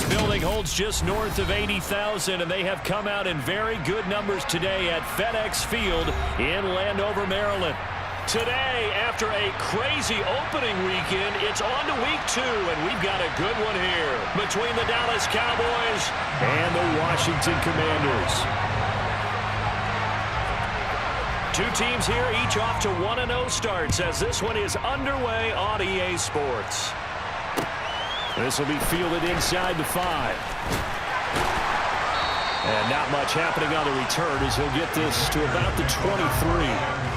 building holds just north of 80,000, and they have come out in very good numbers today at FedEx Field in Landover, Maryland. Today, after a crazy opening weekend, it's on to week 2, and we've got a good one here between the Dallas Cowboys and the Washington Commanders. Two teams here, each off to 1-0 starts as this one is underway on EA Sports. This will be fielded inside the 5. And not much happening on the return as he'll get this to about the 23.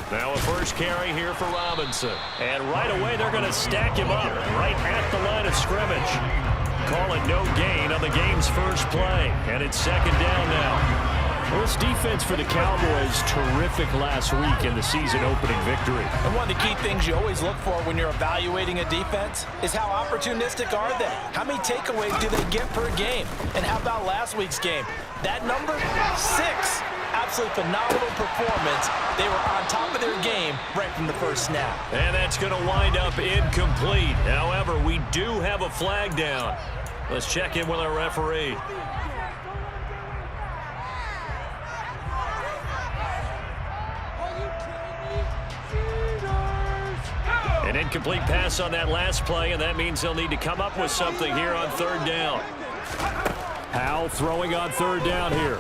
Now a first carry here for Robinson. And right away they're going to stack him up right at the line of scrimmage. Call it no gain on the game's first play. And it's second down now. Well, this defense for the Cowboys, terrific last week in the season opening victory. And one of the key things you always look for when you're evaluating a defense is how opportunistic are they? How many takeaways do they get per game? And how about last week's game? That number, 6. Absolutely phenomenal performance. They were on top of their game right from the first snap. And that's going to wind up incomplete. However, we do have a flag down. Let's check in with our referee. An incomplete pass on that last play, and that means they'll need to come up with something here on third down. Howell throwing on third down here.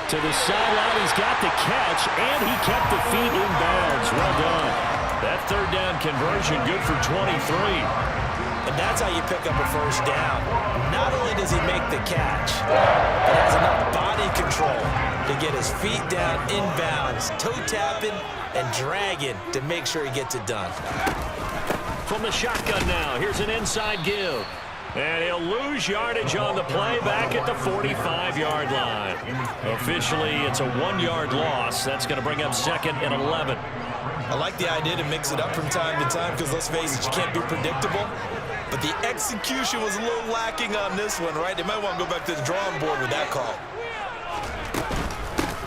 To the sideline, he's got the catch, and he kept the feet in bounds. Well done. That third down conversion good for 23. And that's how you pick up a first down. Not only does he make the catch, but has enough body control to get his feet down in bounds, toe tapping and dragging to make sure he gets it done. From the shotgun now, here's an inside give. And he'll lose yardage on the play back at the 45-yard line. Officially, it's a 1-yard loss. That's going to bring up second and 11. I like the idea to mix it up from time to time because, let's face it, you can't be predictable. But the execution was a little lacking on this one, right? They might want to go back to the drawing board with that call.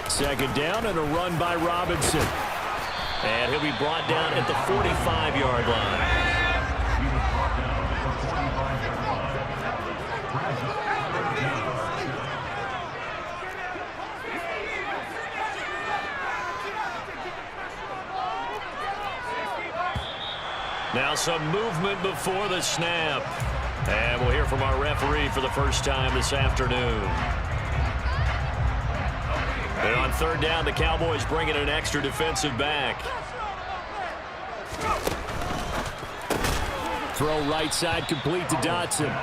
Second down and a run by Robinson. And he'll be brought down at the 45-yard line. Now some movement before the snap. And we'll hear from our referee for the first time this afternoon. And on third down, the Cowboys bring in an extra defensive back. Throw right side complete to Dotson.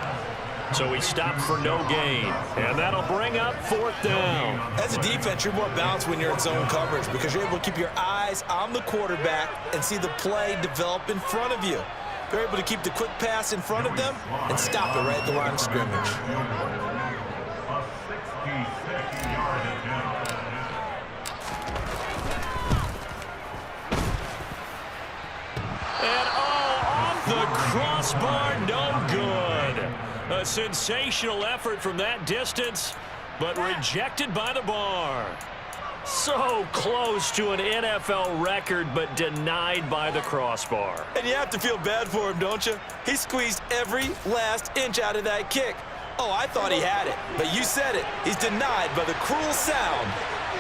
So he stopped for no gain. And that'll bring up fourth down. As a defense, you're more balanced when you're in zone coverage because you're able to keep your eyes on the quarterback and see the play develop in front of you. You're able to keep the quick pass in front of them and stop it right at the line of scrimmage. And off the crossbar, no good. A sensational effort from that distance, but rejected by the bar. So close to an NFL record, but denied by the crossbar. And you have to feel bad for him, don't you? He squeezed every last inch out of that kick. Oh, I thought he had it, but you said it. He's denied by the cruel sound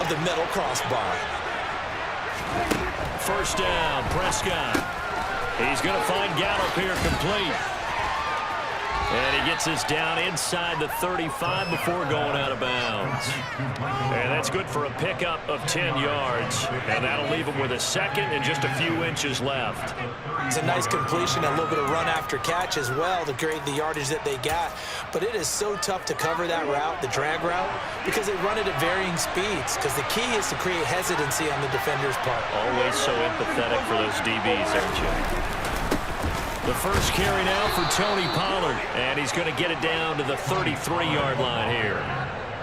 of the metal crossbar. First down, Prescott. He's going to find Gallup here complete. And he gets this down inside the 35 before going out of bounds. And that's good for a pickup of 10 yards. And that'll leave him with a second and just a few inches left. It's a nice completion, a little bit of run after catch as well to create the yardage that they got. But it is so tough to cover that route, the drag route, because they run it at varying speeds. Because the key is to create hesitancy on the defender's part. Always so empathetic for those DBs, aren't you? The first carry now for Tony Pollard. And he's going to get it down to the 33-yard line here.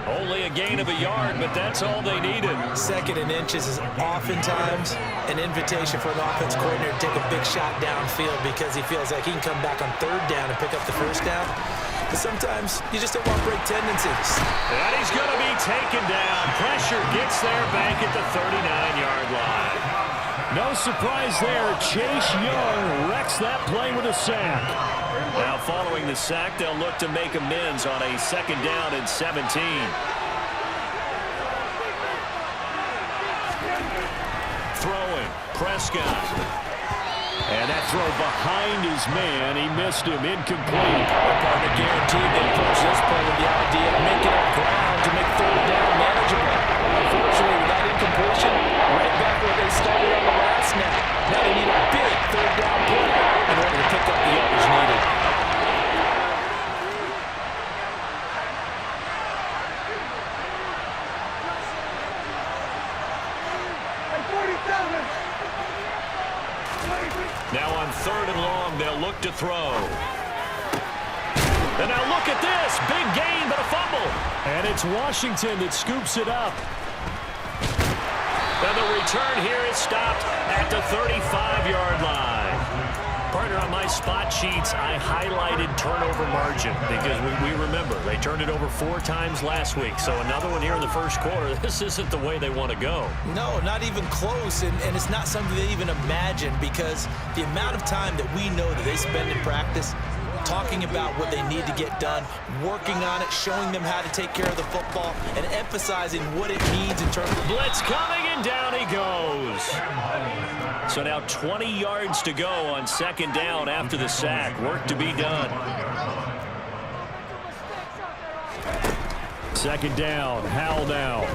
Only a gain of a yard, but that's all they needed. Second and inches is oftentimes an invitation for an offense coordinator to take a big shot downfield because he feels like he can come back on third down and pick up the first down. But sometimes you just don't want break tendencies. And he's going to be taken down. Pressure gets there back at the 39-yard line. No surprise there. Chase Young wrecks that play with a sack. Now following the sack, they'll look to make amends on a second down and 17. Throwing, Prescott. And that throw behind his man, he missed him, incomplete. Partner guaranteed they approach this play with the idea of making up ground to make third down manageable. Unfortunately, with that incompletion, right back where they started on the last snap. Now they need a big third down play in order to pick up the yardage needed. Now on third and long, they'll look to throw. And now look at this. Big gain, but a fumble. And it's Washington that scoops it up. And the return here is stopped at the 35-yard line. Partner, on my spot sheets, I highlighted turnover margin because we remember they turned it over 4 times last week. So another one here in the first quarter. This isn't the way they want to go. No, not even close, and it's not something they even imagine because the amount of time that we know that they spend in practice talking about what they need to get done, working on it, showing them how to take care of the football, and emphasizing what it means in terms of blitz coming, and down he goes. So now 20 yards to go on second down after the sack. Work to be done. Second down, Howell now.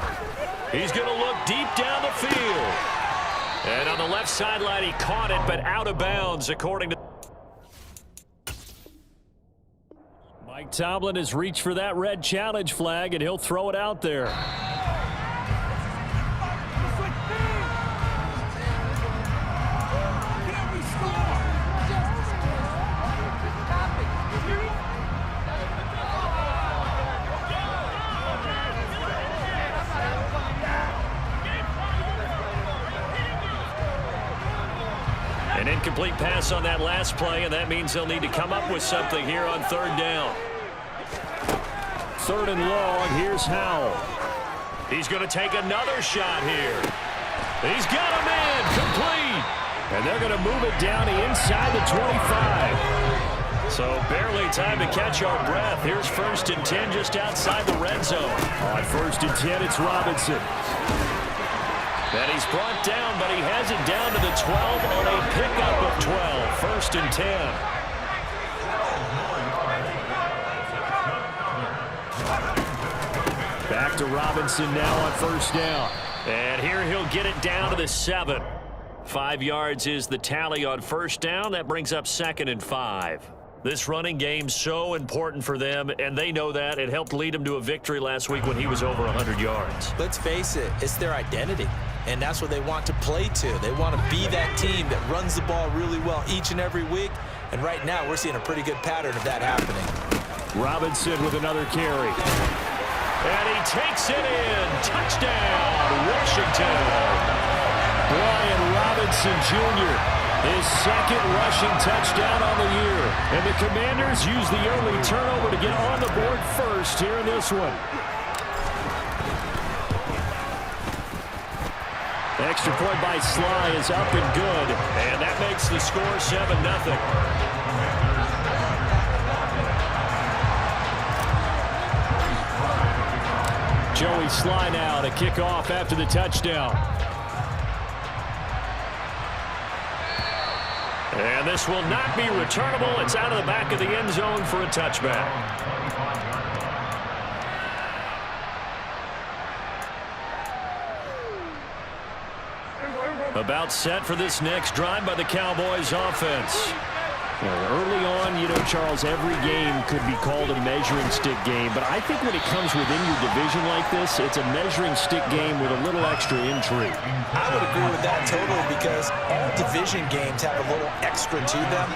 He's going to look deep down the field. And on the left sideline, he caught it, but out of bounds, according to Mike Tomlin has reached for that red challenge flag, and he'll throw it out there. An incomplete pass on that last play, and that means they'll need to come up with something here on third down. Third and long, here's Howell. He's going to take another shot here. He's got a man, complete. And they're going to move it down inside the 25. So barely time to catch our breath. Here's first and 10 just outside the red zone. On first and 10, it's Robinson. And he's brought down, but he has it down to the 12 on a pickup of 12. First and 10. Back to Robinson now on first down. And here he'll get it down to the 7. 5 yards is the tally on first down. That brings up second and 5. This running game so important for them, and they know that. It helped lead them to a victory last week when he was over 100 yards. Let's face it, it's their identity, and that's what they want to play to. They want to be that team that runs the ball really well each and every week, and right now we're seeing a pretty good pattern of that happening. Robinson with another carry. And he takes it in. Touchdown, Washington. Brian Robinson Jr., his second rushing touchdown on the year. And the Commanders use the early turnover to get on the board first here in this one. Extra point by Sly is up and good. And that makes the score 7-0. Joey Sly now to kick off after the touchdown. And this will not be returnable. It's out of the back of the end zone for a touchback. About set for this next drive by the Cowboys offense. Early on, Charles, every game could be called a measuring stick game, but I think when it comes within your division like this, it's a measuring stick game with a little extra intrigue. I would agree with that totally because all division games have a little extra to them.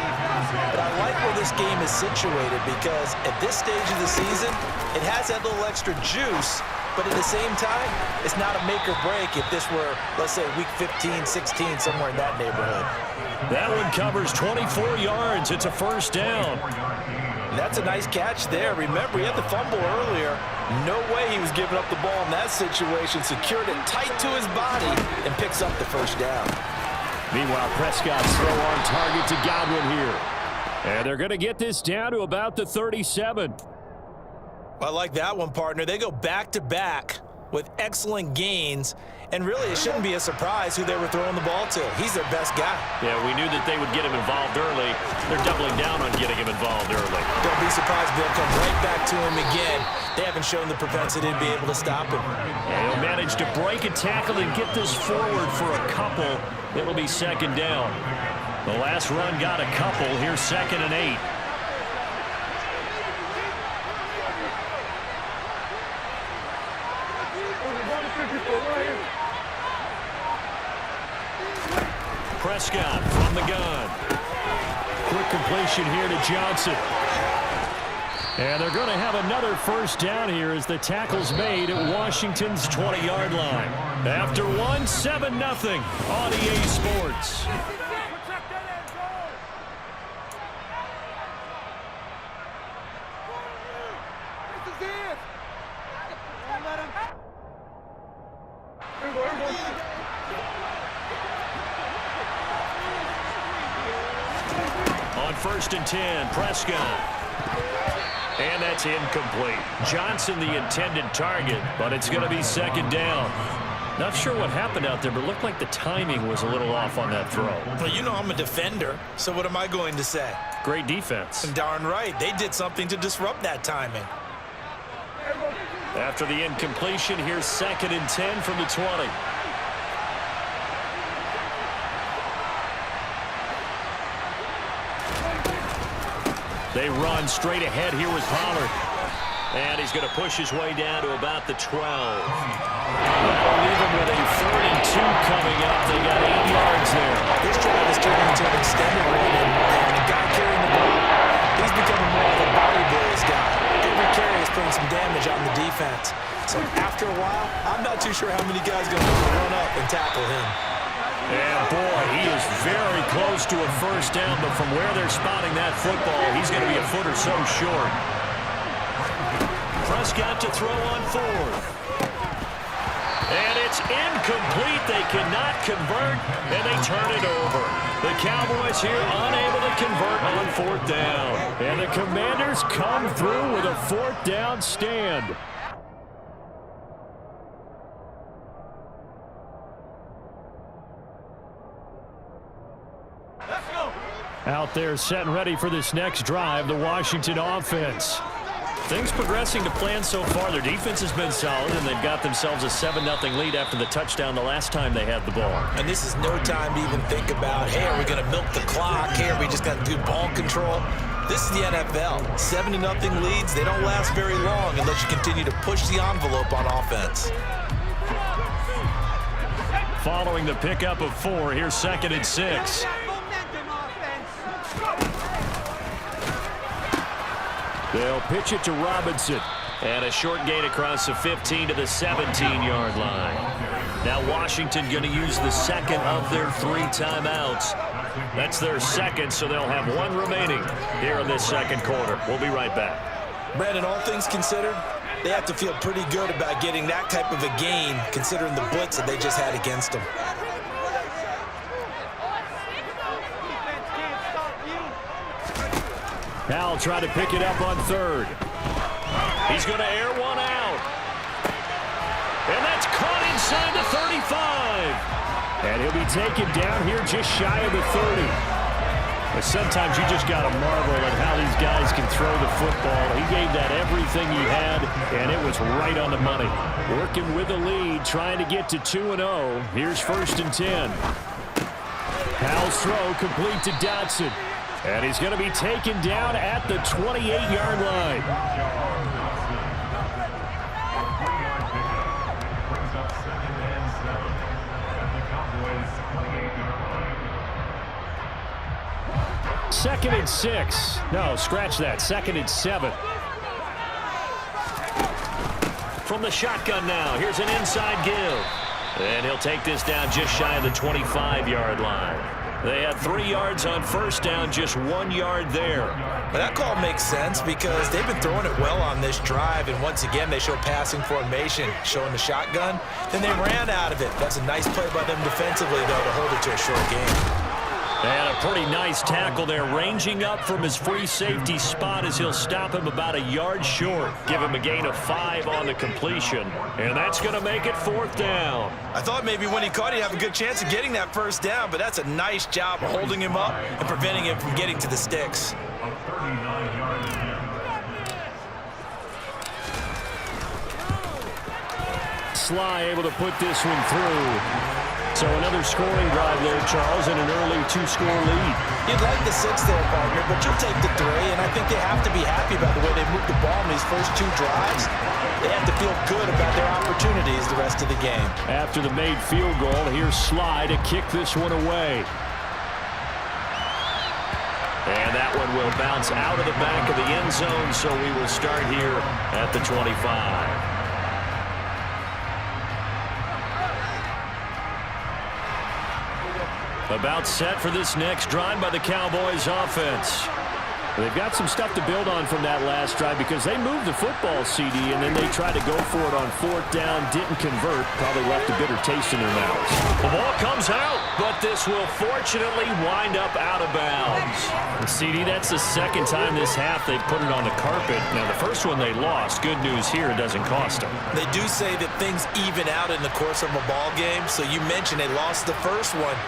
But I like where this game is situated because at this stage of the season, it has that little extra juice, but at the same time, it's not a make or break if this were, let's say, week 15, 16, somewhere in that neighborhood. That one covers 24 yards. It's a first down. That's a nice catch there. Remember, he had the fumble earlier. No way he was giving up the ball in that situation. Secured it tight to his body and picks up the first down. Meanwhile, Prescott's throw on target to Godwin here. And they're going to get this down to about the 37. I like that one, partner. They go back-to-back with excellent gains. And really, it shouldn't be a surprise who they were throwing the ball to. He's their best guy. Yeah, we knew that they would get him involved early. They're doubling down on getting him involved early. Don't be surprised they'll come right back to him again. They haven't shown the propensity to be able to stop him. And he'll manage to break a tackle and get this forward for a couple. It'll be second down. The last run got a couple. Here's 2nd and 8. Prescott from the gun. Quick completion here to Johnson. And they're going to have another first down here as the tackle's made at Washington's 20-yard line. After one, 7-0 on EA Sports. On 1st and 10, Prescott. And that's incomplete. Johnson the intended target, but it's going to be second down. Not sure what happened out there, but it looked like the timing was a little off on that throw. Well, you know I'm a defender, so what am I going to say? Great defense. Darn right. They did something to disrupt that timing. After the incompletion, here's 2nd and 10 from the 20. They run straight ahead here with Pollard. And he's going to push his way down to about the 12. That'll leave him with a 3rd and 2 coming up. They got 8 yards there. This drive is turning into an extended run, and the guy carrying the ball, he's becoming more of a body blows guy. Every carry is putting some damage on the defense. So after a while, I'm not too sure how many guys are going to run up and tackle him. And boy, he is very close to a first down, but from where they're spotting that football, he's going to be a foot or so short. Prescott to throw on 4th. And it's incomplete. They cannot convert, and they turn it over. The Cowboys here unable to convert on 4th down. And the Commanders come through with a 4th down stand. Out there set and ready for this next drive, the Washington offense. Things progressing to plan so far. Their defense has been solid, and they've got themselves a 7-0 lead after the touchdown the last time they had the ball. And this is no time to even think about, hey, are we going to milk the clock? Hey, are we just going to do ball control? This is the NFL. 7-0 leads, they don't last very long unless you continue to push the envelope on offense. Following the pickup of 4, here's 2nd and 6. They'll pitch it to Robinson. And a short gain across the 15 to the 17-yard line. Now Washington going to use the 2nd of their 3 timeouts. That's their 2nd, so they'll have 1 remaining here in this 2nd quarter. We'll be right back. Brandon, all things considered, they have to feel pretty good about getting that type of a gain, considering the blitz that they just had against them. Powell trying to pick it up on 3rd. He's going to air one out. And that's caught inside the 35. And he'll be taken down here just shy of the 30. But sometimes you just got to marvel at how these guys can throw the football. He gave that everything he had, and it was right on the money. Working with the lead, trying to get to 2-0. Here's 1st and 10. Powell's throw complete to Dotson. And he's going to be taken down at the 28-yard line. Second and 6. No, scratch that. Second and 7. From the shotgun now, here's an inside give. And he'll take this down just shy of the 25-yard line. They had 3 yards on first down, just 1 yard there. But that call makes sense because they've been throwing it well on this drive, and once again they show passing formation, showing the shotgun. Then they ran out of it. That's a nice play by them defensively, though, to hold it to a short game. And a pretty nice tackle there, ranging up from his free safety spot as he'll stop him about a yard short. Give him a gain of 5 on the completion. And that's going to make it 4th down. I thought maybe when he caught it, he'd have a good chance of getting that first down, but that's a nice job of holding him up and preventing him from getting to the sticks. Sly able to put this one through. So another scoring drive there, Charles, and an early 2-score lead. You'd like the 6 there, partner, but you'll take the 3, and I think they have to be happy about the way they moved the ball in these first 2 drives. They have to feel good about their opportunities the rest of the game. After the made field goal, here's Sly to kick this one away. And that one will bounce out of the back of the end zone, so we will start here at the 25. About set for this next drive by the Cowboys offense. They've got some stuff to build on from that last drive because they moved the football, CD, and then they tried to go for it on 4th down, didn't convert, probably left a bitter taste in their mouths. The ball comes out, but this will fortunately wind up out of bounds. CD, that's the second time this half they've put it on the carpet. Now, the first one they lost. Good news here, it doesn't cost them. They do say that things even out in the course of a ball game, so you mentioned they lost the first one.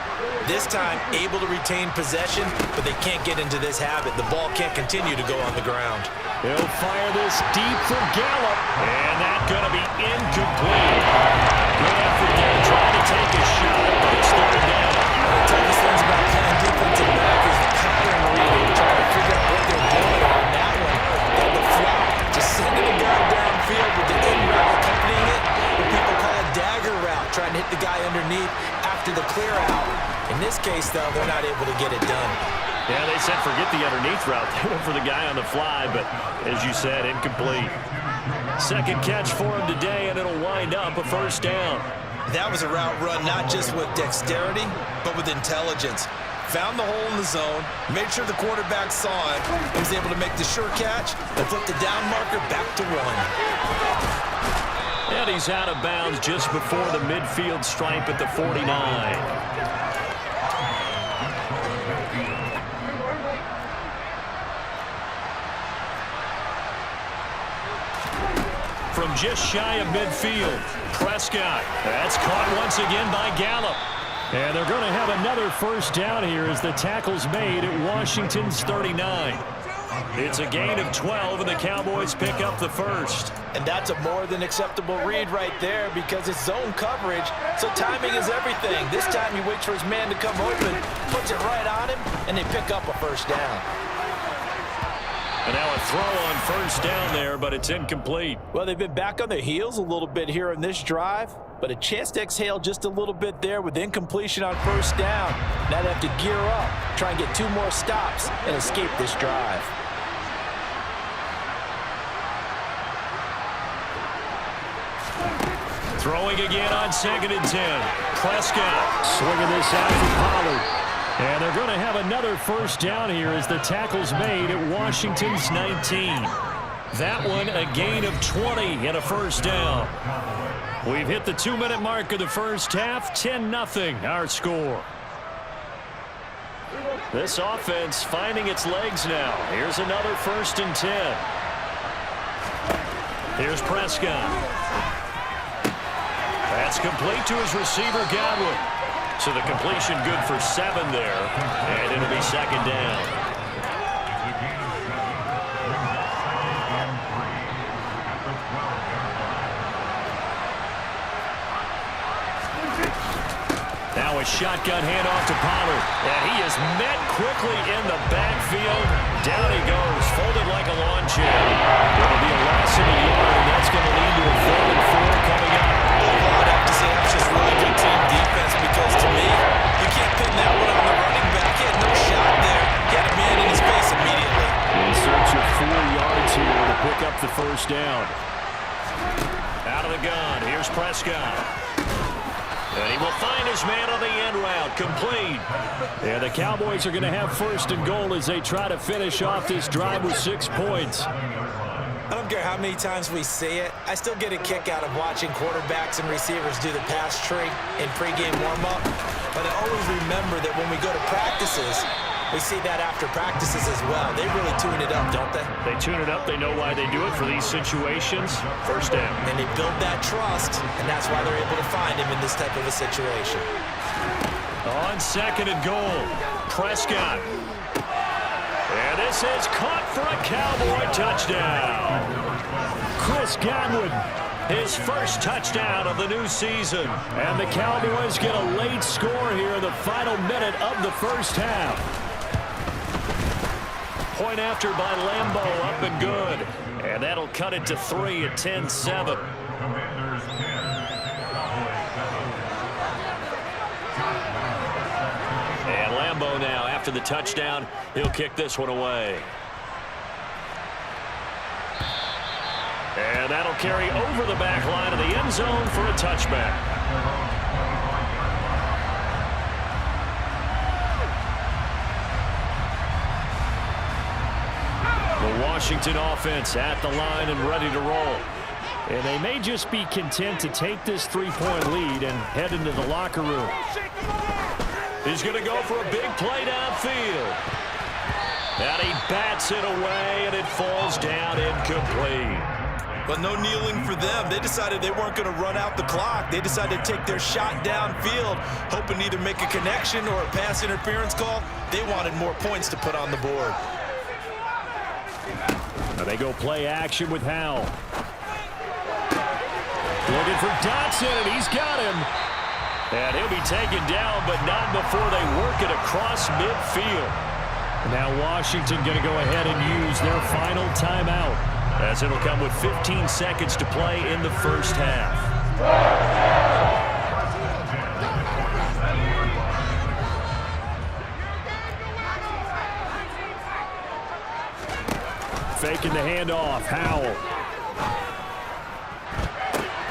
This time, able to retain possession, but they can't get into this habit. The ball can't continue to go on the ground. They'll fire this deep for Gallup. And that's going to be incomplete. Good effort there, trying to take a shot, but it's 3rd down. The toughest things about playing defensive back is pattern reading, trying to figure out what they're doing. On that one, got the flop, just sending the guy downfield with the in route accompanying it. What people call a dagger route, trying to hit the guy underneath after the clear out. In this case, though, they're not able to get it done. Yeah, they said forget the underneath route. They went for the guy on the fly, but as you said, incomplete. Second catch for him today, and it'll wind up a 1st down. That was a route run not just with dexterity, but with intelligence. Found the hole in the zone, made sure the quarterback saw it, and was able to make the sure catch and flip the down marker back to 1. And he's out of bounds just before the midfield stripe at the 49. From just shy of midfield, Prescott. That's caught once again by Gallup. And they're going to have another 1st down here as the tackle's made at Washington's 39. It's a gain of 12, and the Cowboys pick up the 1st. And that's a more than acceptable read right there because it's zone coverage, so timing is everything. This time he waits for his man to come open, puts it right on him, and they pick up a 1st down. And now a throw on 1st down there, but it's incomplete. Well, they've been back on their heels a little bit here in this drive, but a chance to exhale just a little bit there with incompletion on 1st down. Now they have to gear up, try and get 2 more stops, and escape this drive. Throwing again on 2nd and 10. Prescott swinging this out for Pollard. And they're going to have another 1st down here as the tackle's made at Washington's 19. That one a gain of 20 and a 1st down. We've hit the 2-minute mark of the first half. 10-0 our score. This offense finding its legs now. Here's another 1st and 10. Here's Prescott. That's complete to his receiver, Godwin. So the completion good for 7 there, and it'll be 2nd down. Now a shotgun handoff to Pollard. And he is met quickly in the backfield. Down he goes, folded like a lawn chair. It'll be a loss of a yard, and that's going to lead to a 4th and 4 coming up. I'd have to say that's just really good team defense because, to me, you can't pin that one on the running back. He had no shot there. He had a man in his face immediately. In search of 4 yards here to pick up the first down. Out of the gun, here's Prescott. And he will find his man on the end route, complete. Yeah, the Cowboys are going to have 1st and goal as they try to finish off this drive with 6 points. I don't care how many times we see it. I still get a kick out of watching quarterbacks and receivers do the pass tree in pregame warm-up. But I always remember that when we go to practices, we see that after practices as well. They really tune it up, don't they? They tune it up. They know why they do it for these situations. First down. And they build that trust, and that's why they're able to find him in this type of a situation. On 2nd and goal, Prescott. And this is caught for a Cowboy touchdown. Chris Godwin, his first touchdown of the new season. And the Cowboys get a late score here in the final minute of the first half. Point after by Lambo, up and good. And that'll cut it to 3 at 10-7. And Lambo now, after the touchdown, he'll kick this one away. And that'll carry over the back line of the end zone for a touchback. The Washington offense at the line and ready to roll. And they may just be content to take this 3-point lead and head into the locker room. He's going to go for a big play downfield. And he bats it away, and it falls down incomplete. But no kneeling for them. They decided they weren't going to run out the clock. They decided to take their shot downfield, hoping to either make a connection or a pass interference call. They wanted more points to put on the board. Now they go play action with Howell. Looking for Dotson, and he's got him. And he'll be taken down, but not before they work it across midfield. Now Washington going to go ahead and use their final timeout, as it'll come with 15 seconds to play in the first half. Faking the handoff, Howell.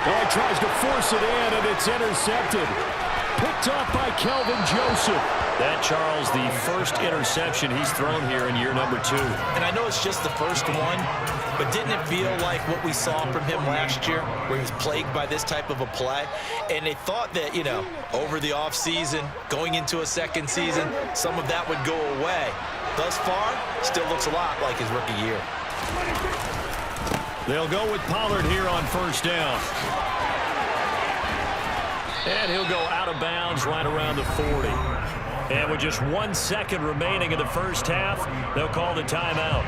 Oh, he tries to force it in, and it's intercepted. Picked off by Kelvin Joseph. That, Charles, the first interception he's thrown here in year number 2. And I know it's just the first one, but didn't it feel like what we saw from him last year, where he was plagued by this type of a play? And they thought that, you know, over the offseason, going into a second season, some of that would go away. Thus far, still looks a lot like his rookie year. They'll go with Pollard here on first down. And he'll go out of bounds right around the 40. And with just 1 second remaining in the first half, they'll call the timeout.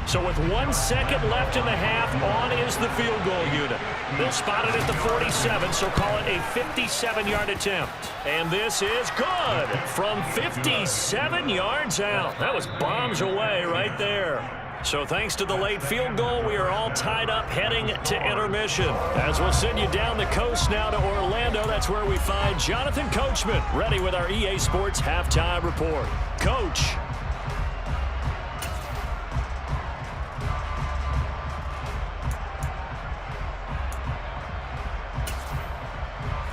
So with 1 second left in the half, on is the field goal unit. They'll spot it at the 47, so call it a 57-yard attempt. And this is good from 57 yards out. That was bombs away right there. So thanks to the late field goal, we are all tied up heading to intermission. As we'll send you down the coast now to Orlando, that's where we find Jonathan Coachman, ready with our EA Sports Halftime Report. Coach.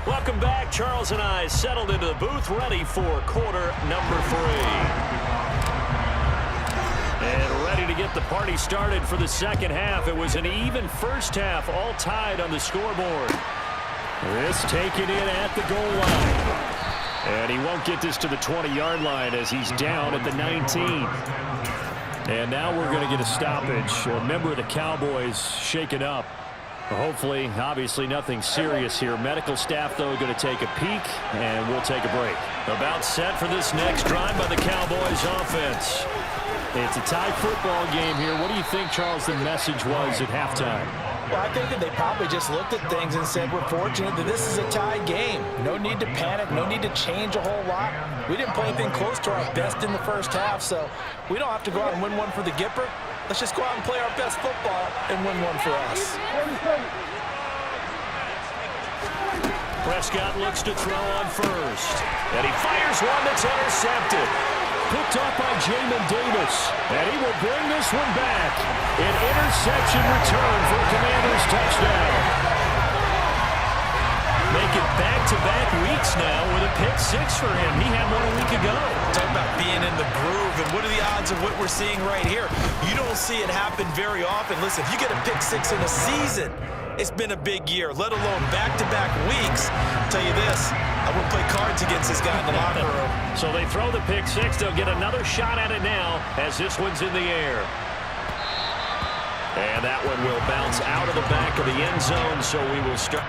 Welcome back. Charles and I settled into the booth, ready for quarter number 3. And ready to get the party started for the second half. It was an even first half, all tied on the scoreboard. This taken in at the goal line. And he won't get this to the 20-yard line as he's down at the 19. And now we're going to get a stoppage. A member of the Cowboys shaken up. Hopefully, obviously nothing serious here. Medical staff, though, going to take a peek, and we'll take a break. About set for this next drive by the Cowboys offense. It's a tie football game here. What do you think, Charles, the message was at halftime? Well, I think that they probably just looked at things and said, we're fortunate that this is a tie game. No need to panic, no need to change a whole lot. We didn't play anything close to our best in the first half, so we don't have to go out and win one for the Gipper. Let's just go out and play our best football and win one for us. Prescott looks to throw on first. And he fires one that's intercepted. Picked up by Jamin Davis. And he will bring this one back. An interception return for a Commanders touchdown. Make it back-to-back weeks now with a pick six for him. He had one a week ago. Talk about being in the groove, and what are the odds of what we're seeing right here? You don't see it happen very often. Listen, if you get a pick six in a season, it's been a big year, let alone back-to-back weeks. I'll tell you this, I wouldn't play cards against this guy in the locker room. So they throw the pick six. They'll get another shot at it now as this one's in the air. And that one will bounce out of the back of the end zone, so we will start.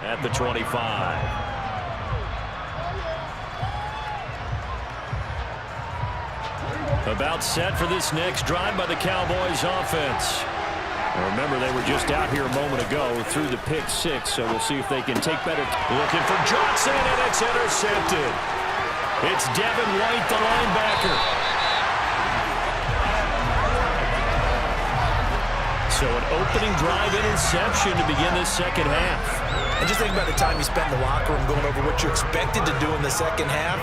At the 25. About set for this next drive by the Cowboys offense. Remember, they were just out here a moment ago through the pick six, so we'll see if they can take better. Looking for Johnson, and it's intercepted. It's Devin White, the linebacker. So an opening drive interception to begin this second half. And just think about the time you spent in the locker room going over what you expected to do in the second half.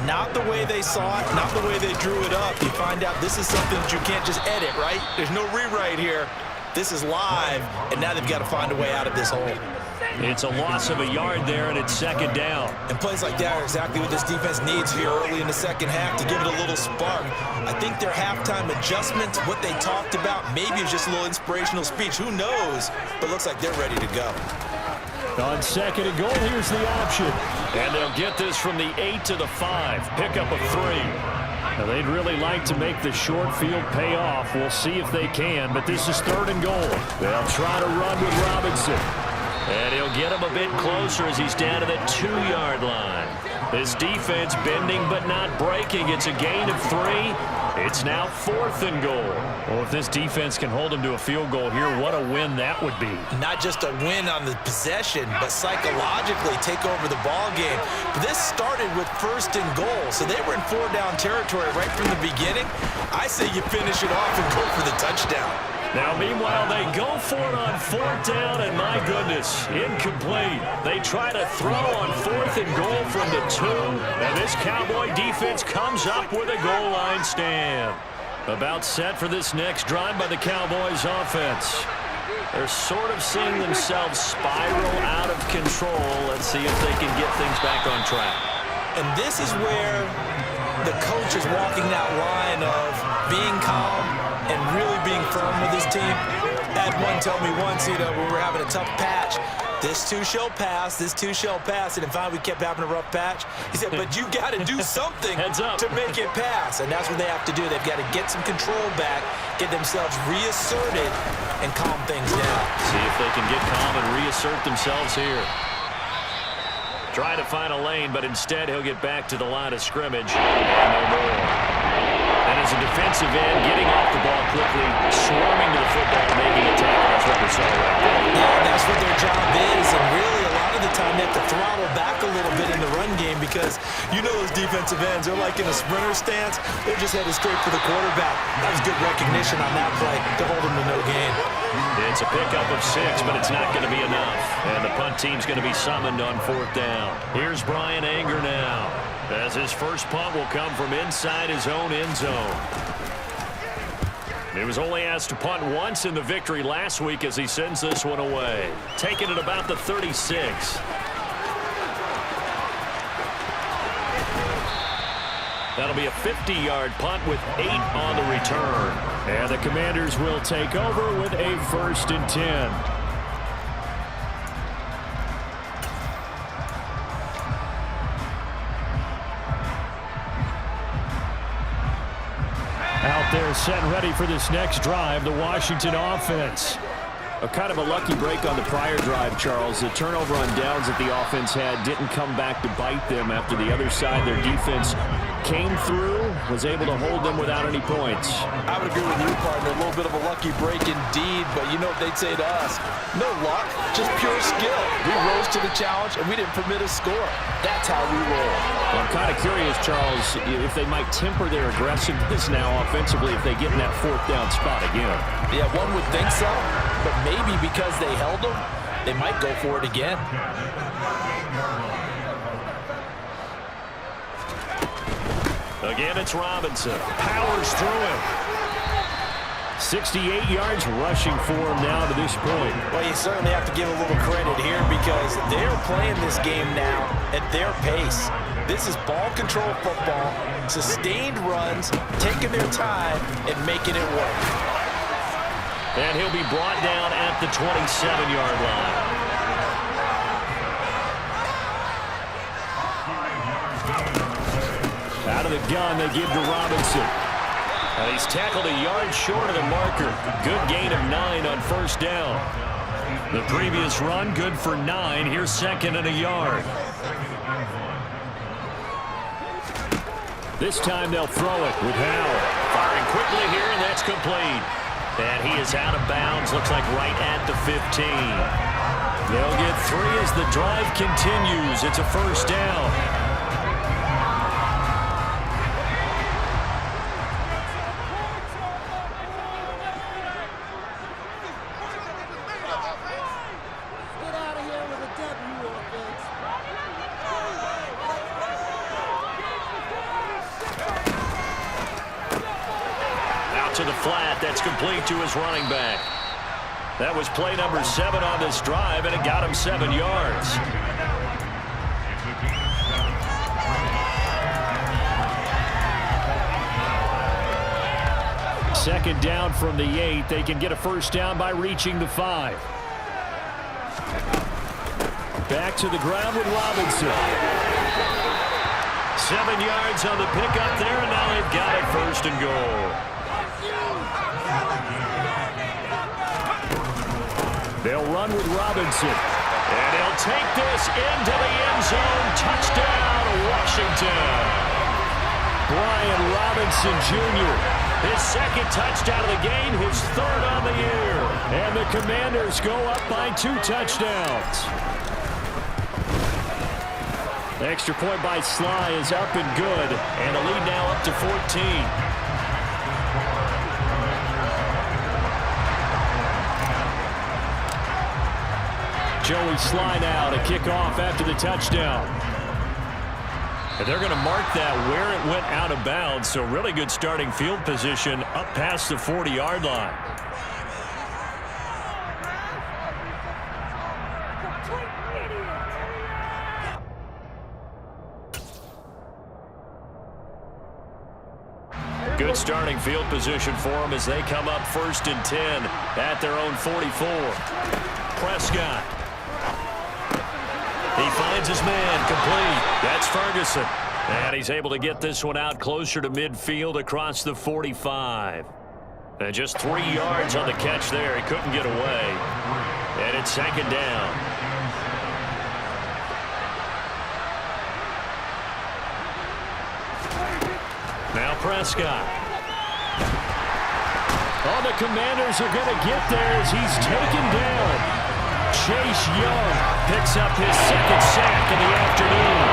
Not the way they saw it, not the way they drew it up. You find out this is something that you can't just edit, right? There's no rewrite here. This is live, and now they've got to find a way out of this hole. It's a loss of a yard there, and it's second down. And plays like that are exactly what this defense needs here early in the second half to give it a little spark. I think their halftime adjustments, what they talked about, maybe it's just a little inspirational speech. Who knows? But it looks like they're ready to go. On second and goal, here's the option. And they'll get this from the 8 to the 5. Pickup of 3. Now, they'd really like to make the short field pay off. We'll see if they can, but this is third and goal. They'll try to run with Robinson. And he'll get him a bit closer as he's down to the 2-yard line. This defense bending but not breaking. It's a gain of 3. It's now fourth and goal. Well, if this defense can hold them to a field goal here, what a win that would be. Not just a win on the possession, but psychologically take over the ball game. But this started with first and goal, so they were in 4-down territory right from the beginning. I say you finish it off and go for the touchdown. Now, meanwhile, they go for it on fourth down, and my goodness, incomplete. They try to throw on fourth and goal from the 2, and this Cowboy defense comes up with a goal line stand. About set for this next drive by the Cowboys offense. They're sort of seeing themselves spiral out of control. Let's see if they can get things back on track. And this is where the coach is walking that line of being calm and really being firm with his team. Had one tell me once, we were having a tough patch. This too shall pass, this too shall pass. And in fact, we kept having a rough patch. He said, but you got to do something to make it pass. And that's what they have to do. They've got to get some control back, get themselves reasserted, and calm things down. See if they can get calm and reassert themselves here. Try to find a lane, but instead he'll get back to the line of scrimmage. And no more. And as a defensive end, getting off the ball quickly, swarming to the football, making a tackle. That's what we saw right there. Yeah, that's what their job is. And really, a lot of the time, they have to throttle back a little bit in the run game because you know those defensive ends, they're like in a sprinter stance. They're just headed straight for the quarterback. That was good recognition on that play to hold them to no gain. It's a pickup of 6, but it's not going to be enough. And the punt team's going to be summoned on fourth down. Here's Brian Anger now, as his first punt will come from inside his own end zone. He was only asked to punt once in the victory last week as he sends this one away. Taking it about the 36. That'll be a 50-yard punt with 8 on the return. And the Commanders will take over with a 1st and 10. out there set and ready for this next drive, the Washington offense. A kind of a lucky break on the prior drive, Charles. The turnover on downs that the offense had didn't come back to bite them after the other side. Their defense came through, was able to hold them without any points. I would agree with you, partner. A little bit of a lucky break indeed, but you know what they'd say to us? No luck, just pure skill. We rose to the challenge, and we didn't permit a score. That's how we roll. Well, I'm kind of curious, Charles, if they might temper their aggressiveness now offensively if they get in that fourth down spot again. Yeah, one would think so, but maybe because they held them, they might go for it again. Again, it's Robinson. Powers through him. 68 yards rushing for him now to this point. Well, you certainly have to give a little credit here because they're playing this game now at their pace. This is ball control football, sustained runs, taking their time, and making it work. And he'll be brought down at the 27-yard line. Out of the gun, they give to Robinson. And he's tackled a yard short of the marker. Good gain of 9 on first down. The previous run, good for 9. Here's second and a yard. This time they'll throw it with Howard. Firing quickly here, and that's complete. And he is out of bounds, looks like right at the 15. They'll get 3 as the drive continues. It's a first down. To the flat, that's complete to his running back. That was play number 7 on this drive, and it got him 7 yards. Second down from the 8. They can get a first down by reaching the 5. Back to the ground with Robinson. 7 yards on the pickup there, and now they've got it first and goal. They'll run with Robinson. And he'll take this into the end zone. Touchdown, Washington. Brian Robinson Jr., his second touchdown of the game, his third on the year. And the Commanders go up by 2 touchdowns. The extra point by Sly is up and good. And the lead now up to 14. Joey Sly now to kick off after the touchdown. And they're going to mark that where it went out of bounds, so really good starting field position up past the 40-yard line. Good starting field position for them as they come up 1st and 10 at their own 44. Prescott. He finds his man complete. That's Ferguson. And he's able to get this one out closer to midfield across the 45. And just 3 yards on the catch there. He couldn't get away. And it's second down. Now Prescott. Oh, the Commanders are going to get there as he's taken down. Chase Young picks up his second sack of the afternoon.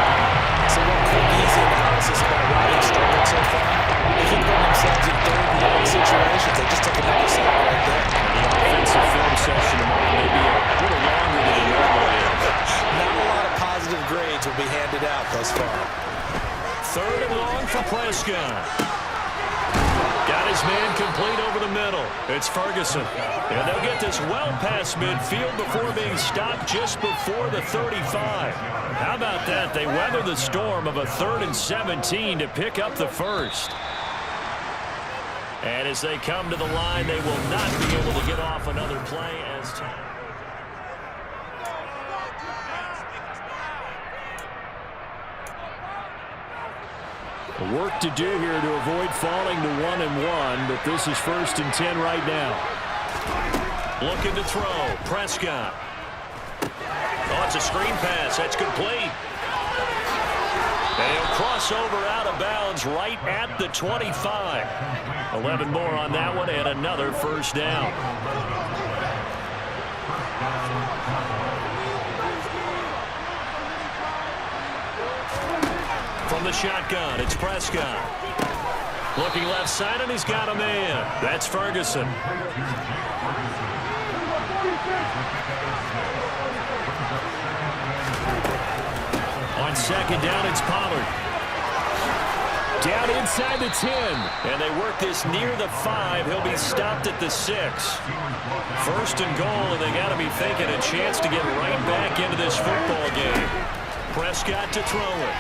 So one quick, easy analysis about why they struggled so far. They keep putting themselves in third and long situations. They just took another sack right there. And the offensive film session tomorrow may be a little longer than it normally is. Not a lot of positive grades will be handed out thus far. Third and long for Prescott. Got his man complete over the middle. It's Ferguson. And they'll get this well past midfield before being stopped just before the 35. How about that? They weather the storm of a 3rd and 17 to pick up the first. And as they come to the line, they will not be able to get off another play as time. Work to do here to avoid falling to 1-1, but this is 1st and 10 right now. Looking to throw. Prescott. Oh, it's a screen pass. That's complete. And he'll cross over out of bounds right at the 25. 11 more on that one and another first down. From the shotgun, it's Prescott. Looking left side, and he's got a man. That's Ferguson. On 2nd down, it's Pollard. Down inside the 10. And they work this near the 5. He'll be stopped at the 6. 1st and goal, and they got to be thinking a chance to get right back into this football game. Prescott to throw it.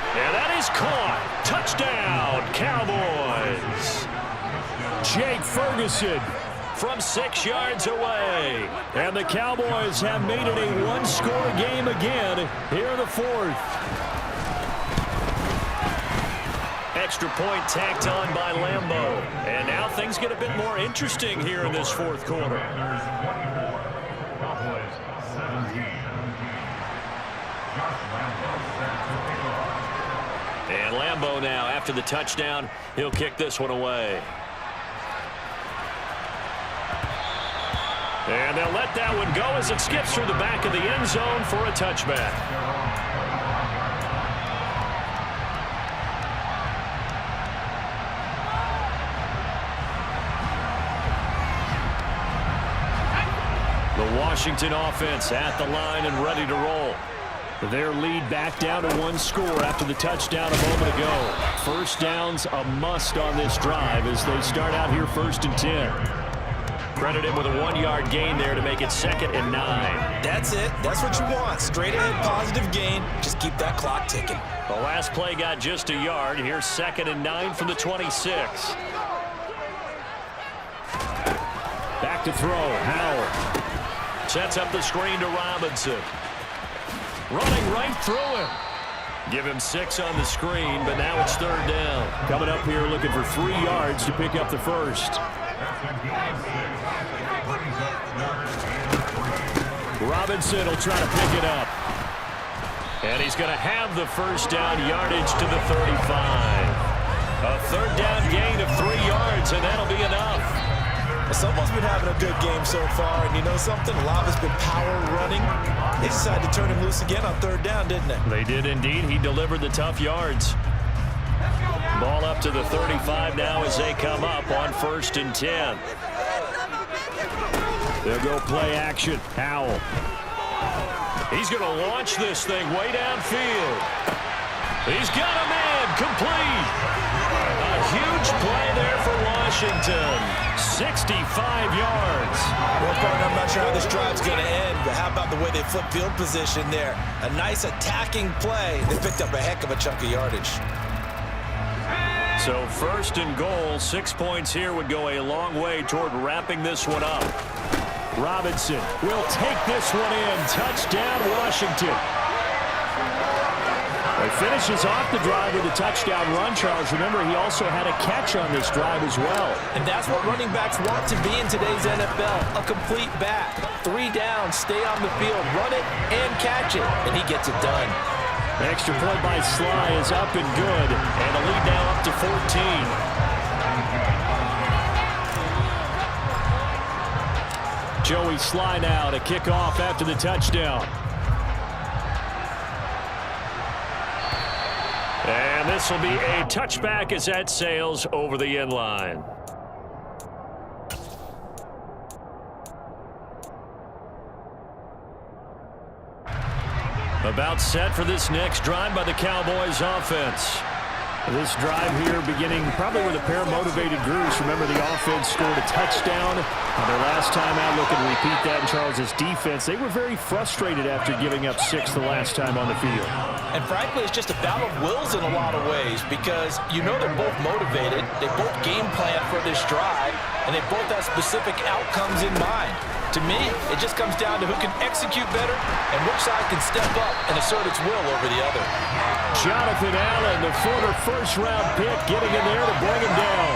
And that is caught. Touchdown, Cowboys. Jake Ferguson from 6 yards away. And the Cowboys have made it a one-score game again here in the 4th. Extra point tacked on by Lambeau. And now things get a bit more interesting here in this 4th quarter. And Lambeau now, after the touchdown, he'll kick this one away. And they'll let that one go as it skips through the back of the end zone for a touchback. The Washington offense at the line and ready to roll. Their lead back down to 1 score after the touchdown a moment ago. First down's a must on this drive as they start out here 1st and 10. Credit him with a 1-yard gain there to make it 2nd and 9. That's it. That's what you want. Straight ahead positive gain. Just keep that clock ticking. The last play got just a yard. Here's 2nd and 9 from the 26. Back to throw. Howell sets up the screen to Robinson. Running right through him. Give him 6 on the screen, but now it's 3rd down. Coming up here looking for 3 yards to pick up the first. Robinson will try to pick it up. And he's going to have the first down yardage to the 35. A 3rd down gain of 3 yards, and that'll be enough. Someone's been having a good game so far, and you know something? A lot of it's been power running. They decided to turn him loose again on 3rd down, didn't they? They did indeed. He delivered the tough yards. Ball up to the 35 now as they come up on 1st and 10. They'll go play action. Howell. He's going to launch this thing way downfield. He's got a man complete. A huge play there for Washington. 65 yards. Well, partner, I'm not sure how this drive's going to end, but how about the way they flip field position there? A nice attacking play. They picked up a heck of a chunk of yardage. So 1st and goal, 6 points here would go a long way toward wrapping this one up. Robinson will take this one in. Touchdown, Washington. He finishes off the drive with a touchdown run, Charles. Remember, he also had a catch on this drive as well. And that's what running backs want to be in today's NFL, a complete back. 3 down, stay on the field, run it, and catch it, and he gets it done. Extra point by Sly is up and good, and the lead now up to 14. Joey Sly now to kick off after the touchdown. And this will be a touchback as that sails over the end line. About set for this next drive by the Cowboys offense. This drive here beginning probably with a pair of motivated grooves. Remember, the offense scored a touchdown on their last time out. Looking to repeat that in Charles's defense. They were very frustrated after giving up 6 the last time on the field. And frankly, it's just a battle of wills in a lot of ways because you know they're both motivated. They both game plan for this drive, and they both have specific outcomes in mind. To me, it just comes down to who can execute better and which side can step up and assert its will over the other. Jonathan Allen, the former first-round pick, getting in there to bring him down.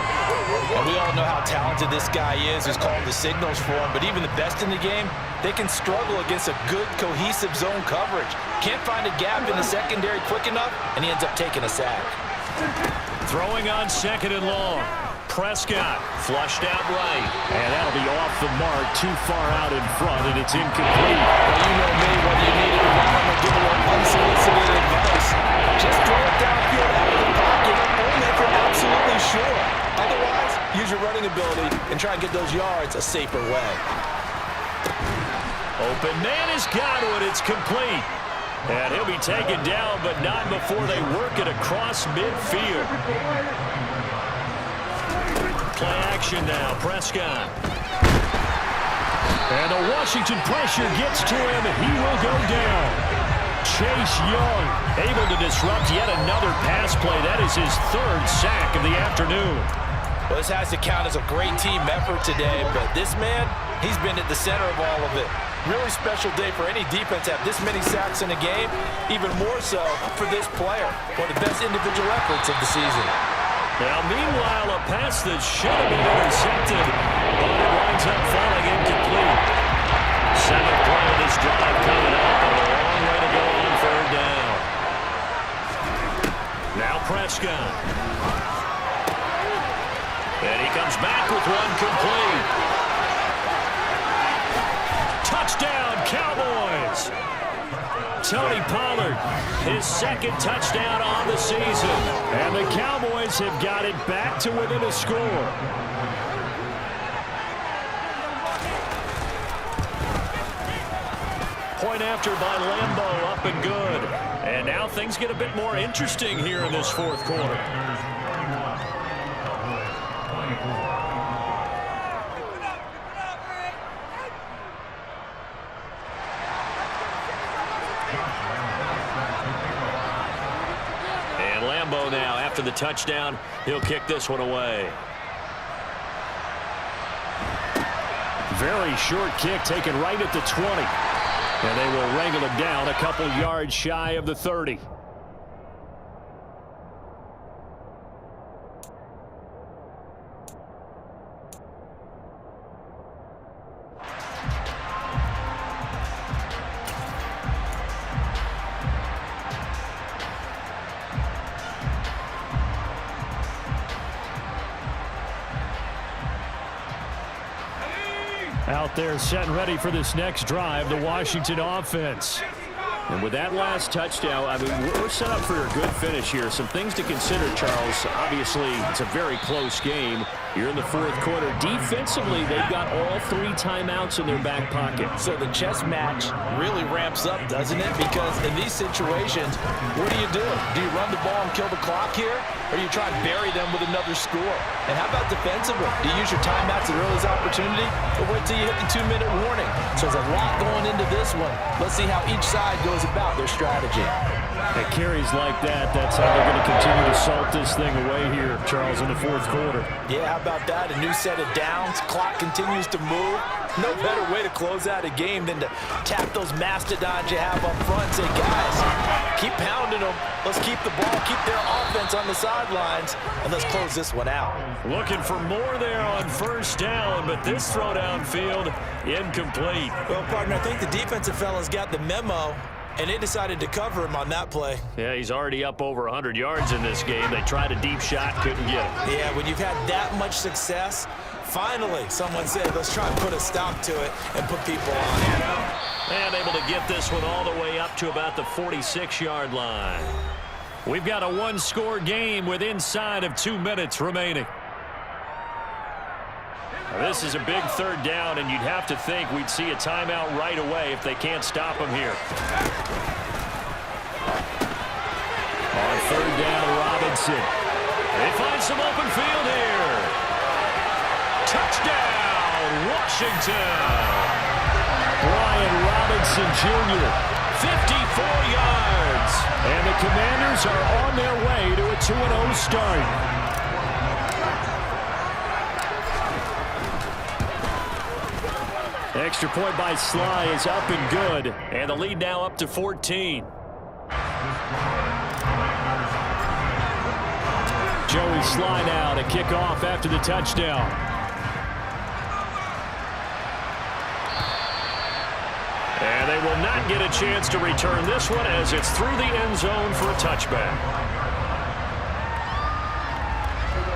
And we all know how talented this guy is who's calling the signals for him, but even the best in the game, they can struggle against a good, cohesive zone coverage. Can't find a gap in the secondary quick enough, and he ends up taking a sack. Throwing on 2nd and long. Prescott flushed out right. And that'll be off the mark, too far out in front, and it's incomplete. Well, you know me, whether you need it or not, I'm going to give a little unsolicited advice. Just throw it downfield out of the pocket, only if you're absolutely sure. Otherwise, use your running ability and try and get those yards a safer way. Open man has got it. It's complete. And he'll be taken down, but not before they work it across midfield. Play action now, Prescott. And the Washington pressure gets to him, and he will go down. Chase Young able to disrupt yet another pass play. That is his 3rd sack of the afternoon. Well, this has to count as a great team effort today, but this man, he's been at the center of all of it. Really special day for any defense to have this many sacks in a game, even more so for this player. One of the best individual efforts of the season. Now, meanwhile, a pass that should have been intercepted, but it winds up falling incomplete. 7th play of this drive coming up, and a long way to go on 3rd down. Now Prescott. And he comes back with one complete. Touchdown, Cowboys! Tony Pollard, his 2nd touchdown on the season. And the Cowboys have got it back to within a score. Point after by Lambeau, up and good. And now things get a bit more interesting here in this 4th quarter. Now, after the touchdown, he'll kick this one away. Very short kick taken right at the 20. And they will wrangle him down a couple yards shy of the 30. Out there set and ready for this next drive, the Washington offense. And with that last touchdown, I mean, we're set up for a good finish here. Some things to consider, Charles. Obviously, it's a very close game. You're in the 4th quarter. Defensively, they've got all 3 timeouts in their back pocket. So the chess match really ramps up, doesn't it? Because in these situations, what do? Do you run the ball and kill the clock here? Or do you try and bury them with another score? And how about defensively? Do you use your timeouts at earliest opportunity? Or wait till you hit the 2-minute warning? So there's a lot going into this one. Let's see how each side goes about their strategy. At carries like that, that's how they're going to continue to salt this thing away here, Charles, in the 4th quarter. Yeah, how about that? A new set of downs. Clock continues to move. No better way to close out a game than to tap those mastodons you have up front and say, guys, keep pounding them. Let's keep the ball, keep their offense on the sidelines, and let's close this one out. Looking for more there on 1st down, but this throw downfield, incomplete. Well, partner, I think the defensive fellas got the memo, and they decided to cover him on that play. Yeah, he's already up over 100 yards in this game. They tried a deep shot, couldn't get it. Yeah, when you've had that much success, finally someone said, let's try and put a stop to it and put people on it. And able to get this one all the way up to about the 46-yard line. We've got a 1-score game with inside of 2 minutes remaining. Now, this is a big 3rd down, and you'd have to think we'd see a timeout right away if they can't stop him here. On 3rd down, Robinson. They find some open field here. Touchdown, Washington. Brian Robinson Jr., 54 yards. and the Commanders are on their way to a 2-0 start. Extra point by Sly is up and good. And the lead now up to 14. Joey Sly now to kick off after the touchdown. And they will not get a chance to return this one as it's through the end zone for a touchback.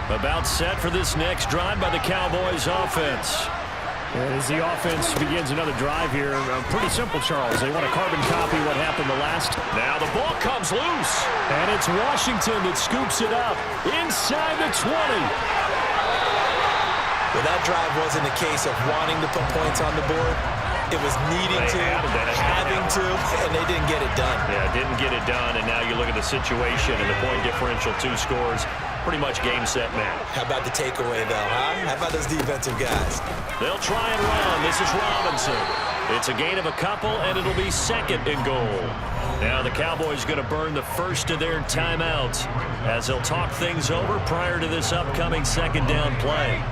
About set for this next drive by the Cowboys offense. As the offense begins another drive here, pretty simple, Charles. They want to carbon copy what happened the last. Now the ball comes loose. And it's Washington that scoops it up inside the 20. Well, that drive wasn't a case of wanting to put points on the board. It was needing to, having to, and they didn't get it done. Yeah, didn't get it done, and now you look at the situation and the point differential, 2 scores, pretty much game, set, match. How about the takeaway, though, huh? How about those defensive guys? They'll try and run. This is Robinson. It's a gain of a couple, and it'll be 2nd and goal. Now the Cowboys going to burn the first of their timeouts as they'll talk things over prior to this upcoming 2nd down play.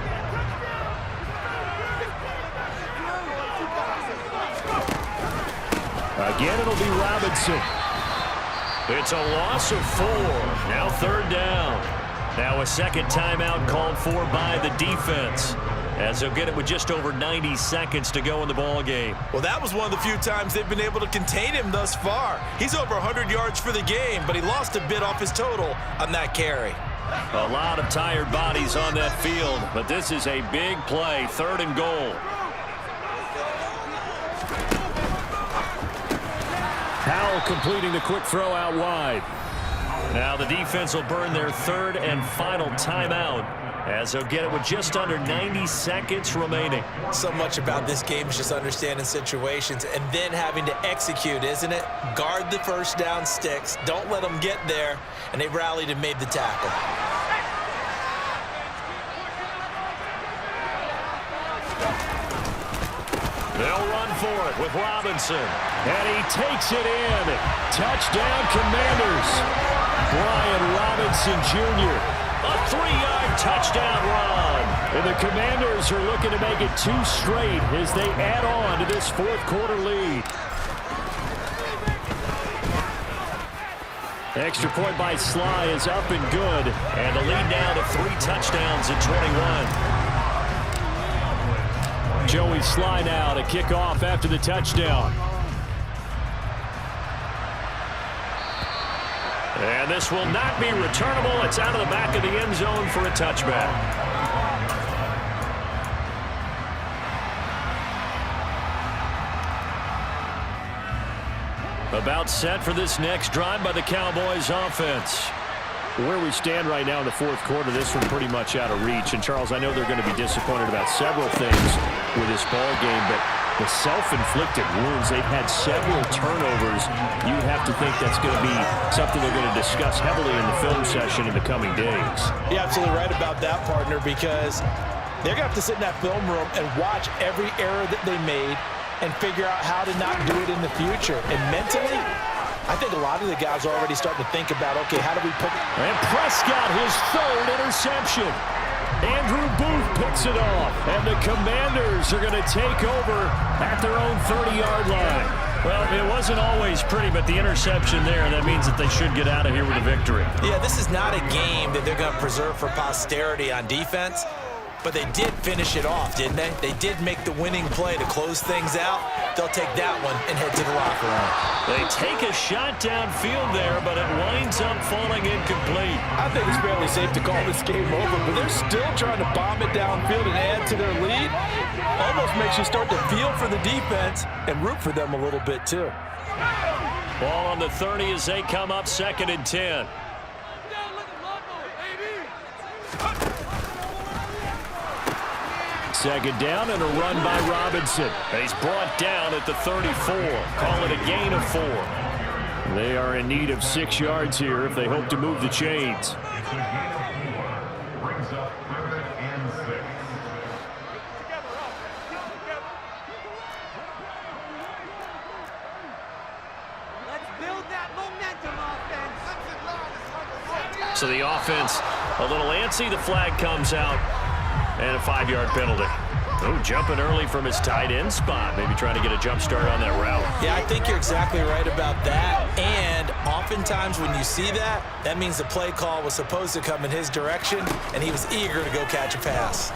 Again, it'll be Robinson. It's a loss of 4. Now 3rd down. Now a 2nd timeout called for by the defense, as they'll get it with just over 90 seconds to go in the ball game. Well, that was one of the few times they've been able to contain him thus far. He's over 100 yards for the game, but he lost a bit off his total on that carry. A lot of tired bodies on that field, but this is a big play, 3rd and goal. Powell completing the quick throw out wide. Now the defense will burn their 3rd and final timeout as they'll get it with just under 90 seconds remaining. So much about this game is just understanding situations and then having to execute, isn't it? Guard the first down sticks. Don't let them get there. And they rallied and made the tackle. They'll run for it with Robinson. And he takes it in. Touchdown, Commanders. Brian Robinson Jr. A 3-yard touchdown run. And the Commanders are looking to make it 2 straight as they add on to this 4th quarter lead. Extra point by Sly is up and good. And the lead now to 3 touchdowns in 21. Joey Sly now to kick off after the touchdown. And this will not be returnable. It's out of the back of the end zone for a touchback. About set for this next drive by the Cowboys offense. Where we stand right now in the 4th quarter, this one pretty much out of reach. And, Charles, I know they're going to be disappointed about several things with this ball game, but the self-inflicted wounds, they've had several turnovers. You have to think that's going to be something they're going to discuss heavily in the film session in the coming days. You're absolutely right about that, partner, because they're going to have to sit in that film room and watch every error that they made and figure out how to not do it in the future. And mentally, I think a lot of the guys are already starting to think about, okay, how do we put... And Prescott, his 3rd interception. Andrew Booth picks it off, and the Commanders are going to take over at their own 30-yard line. Well, it wasn't always pretty, but the interception there, that means that they should get out of here with a victory. Yeah, this is not a game that they're going to preserve for posterity on defense, but they did finish it off, didn't they? They did make the winning play to close things out. They'll take that one and head to the locker room. They take a shot downfield there, but it winds up falling incomplete. I think it's fairly safe to call this game over, but they're still trying to bomb it downfield and add to their lead. Almost makes you start to feel for the defense and root for them a little bit, too. Ball on the 30 as they come up 2nd and 10. Second down and a run by Robinson. He's brought down at the 34. Call it a gain of 4. They are in need of 6 yards here if they hope to move the chains. So the offense a little antsy. The flag comes out and a 5-yard penalty. Oh, jumping early from his tight end spot. Maybe trying to get a jump start on that route. Yeah, I think you're exactly right about that. And oftentimes when you see that, that means the play call was supposed to come in his direction, and he was eager to go catch a pass.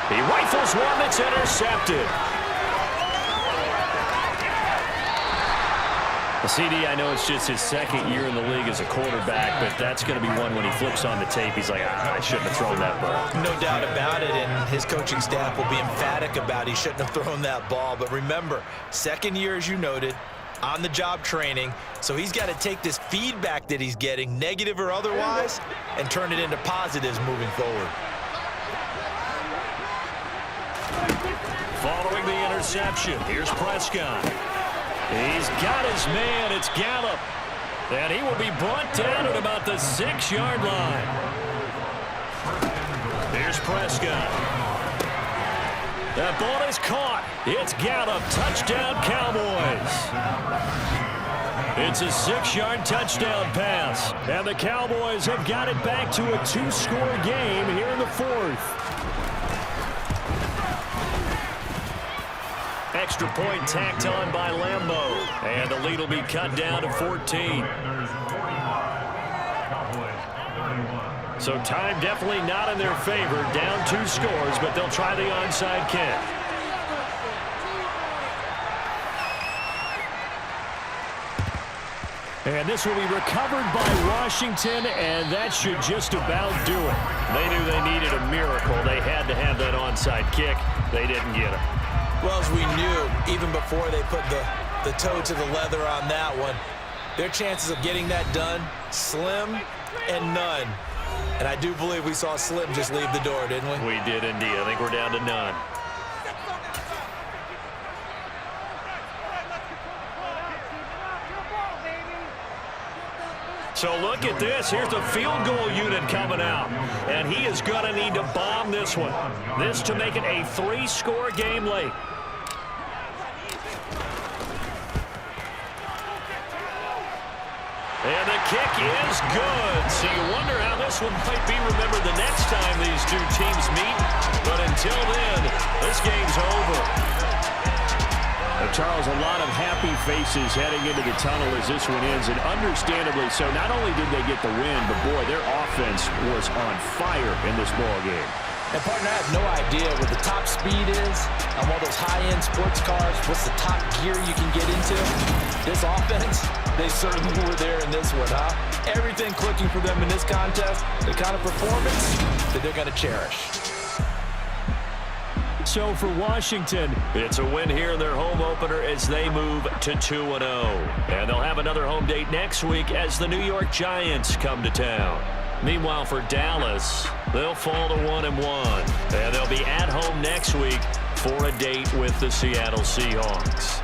He rifles one that's intercepted. CD, I know it's just his second year in the league as a quarterback, but that's going to be one when he flips on the tape. He's like, I shouldn't have thrown that ball. No doubt about it, and his coaching staff will be emphatic about he shouldn't have thrown that ball. But remember, second year, as you noted, on-the-job training, so he's got to take this feedback that he's getting, negative or otherwise, and turn it into positives moving forward. Following the interception, here's Prescott. He's got his man. It's Gallup. And he will be brought down at about the 6-yard line. Here's Prescott. That ball is caught. It's Gallup. Touchdown, Cowboys. It's a 6-yard touchdown pass. And the Cowboys have got it back to a 2-score game here in the fourth. Extra point tacked on by Lambeau. And the lead will be cut down to 14. So time definitely not in their favor. Down 2 scores, but they'll try the onside kick. And this will be recovered by Washington, and that should just about do it. They knew they needed a miracle. They had to have that onside kick. They didn't get it. Well, as we knew, even before they put the toe to the leather on that one, their chances of getting that done, slim and none. And I do believe we saw Slim just leave the door, didn't we? We did indeed. I think we're down to none. So look at this. Here's the field goal unit coming out. And he is going to need to bomb this one. This to make it a 3-score game late. And the kick is good. So you wonder how this one might be remembered the next time these two teams meet. But until then, this game's over. Charles, a lot of happy faces heading into the tunnel as this one ends, and understandably so. Not only did they get the win, but boy, their offense was on fire in this ball game. And partner, I have no idea what the top speed is on one of those high-end sports cars. What's the top gear you can get into? This offense, they certainly were there in this one, huh? Everything clicking for them in this contest, the kind of performance that they're going to cherish. So for Washington, it's a win here in their home opener as they move to 2-0. And they'll have another home date next week as the New York Giants come to town. Meanwhile, for Dallas, they'll fall to 1-1. And they'll be at home next week for a date with the Seattle Seahawks.